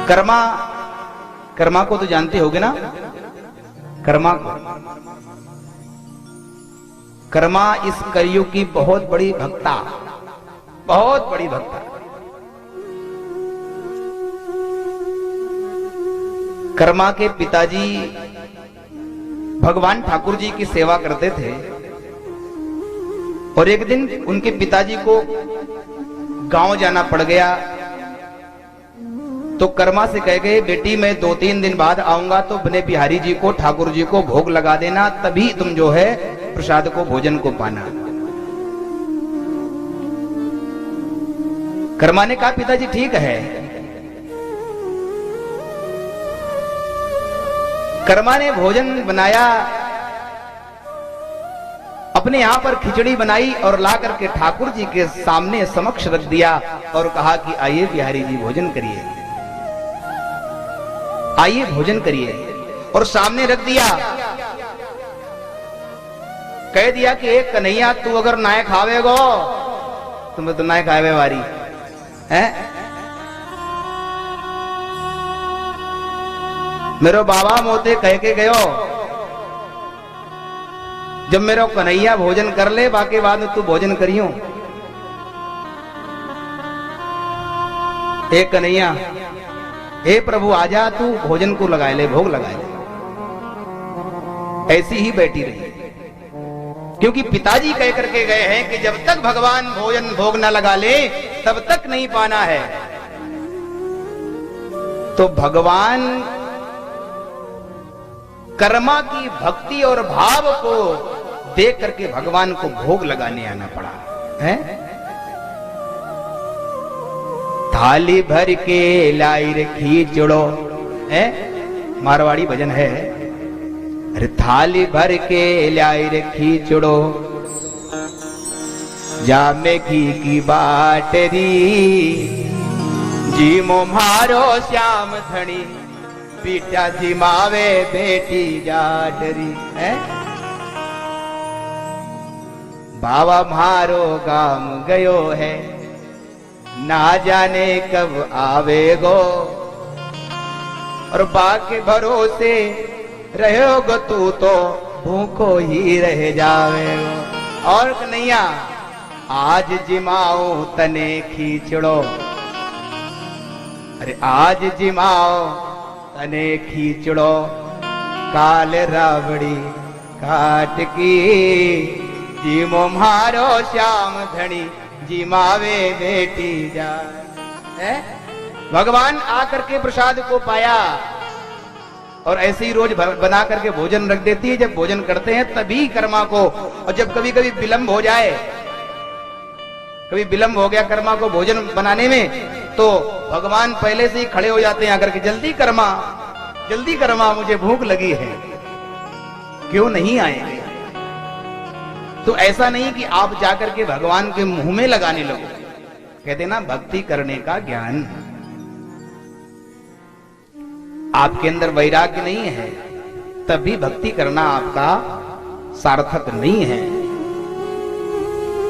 कर्मा, कर्मा को तो जानते होगे ना, कर्मा को। कर्मा इस कलयुग की बहुत बड़ी भक्ता, बहुत बड़ी भक्ता। कर्मा के पिताजी भगवान ठाकुर जी की सेवा करते थे और एक दिन उनके पिताजी को गांव जाना पड़ गया। तो कर्मा से कह गए, बेटी मैं 2-3 दिन बाद आऊंगा तो बने बिहारी जी को, ठाकुर जी को भोग लगा देना, तभी तुम जो है प्रसाद को, भोजन को पाना। कर्मा ने कहा, पिताजी ठीक है। कर्मा ने भोजन बनाया, अपने यहां पर खिचड़ी बनाई और ला करके ठाकुर जी के सामने समक्ष रख दिया और कहा कि आइए बिहारी जी भोजन करिए, आइए भोजन करिए। और सामने रख दिया, कह दिया कि एक कन्हैया तू अगर नाय खावेगो तुम्हें तो नाय खावे वारी है। मेरो बाबा मोते कह के गयो, जब मेरो कन्हैया भोजन कर ले बाकी बाद में तू भोजन करियो। ए कन्हैया, हे प्रभु आजा, तू भोजन को लगा ले, भोग लगा ले। ऐसी ही बैठी रही, क्योंकि पिताजी कह करके गए हैं कि जब तक भगवान भोजन भोग न लगा ले तब तक नहीं पाना है। तो भगवान कर्मा की भक्ति और भाव को देख करके भगवान को भोग लगाने आना पड़ा है। थाली भर के लाई रे खींचड़ो है, मारवाड़ी भजन है। अरे थाली भर के लाई रे खींचड़ो, जामे घी की बाटरी, जी मो मारो श्याम धनी, पीटा जी मावे बेटी जाटरी है। बाबा मारो गाम गयो है, ना जाने कब आवेगो, और बाके भरोसे रहोगो तू तो भूखो ही रह जावेगो। और कन्हैया आज जिमाओ तने खींचड़ो, अरे आज जिमाओ तने खींचड़ो, काल रावड़ी काट की, जीमो मारो श्याम धनी, जिमावे बेटी जाए। भगवान आकर के प्रसाद को पाया और ऐसे ही रोज बना करके भोजन रख देती है। जब भोजन करते हैं तभी कर्मा को, और जब कभी कभी विलंब हो जाए, कभी विलंब हो गया कर्मा को भोजन बनाने में, तो भगवान पहले से ही खड़े हो जाते हैं आकर के, जल्दी कर्मा मुझे भूख लगी है, क्यों नहीं आए। तो ऐसा नहीं कि आप जाकर के भगवान के मुंह में लगाने लगो। कहते ना भक्ति करने का ज्ञान, आपके अंदर वैराग्य नहीं है तभी भक्ति करना आपका सार्थक नहीं है।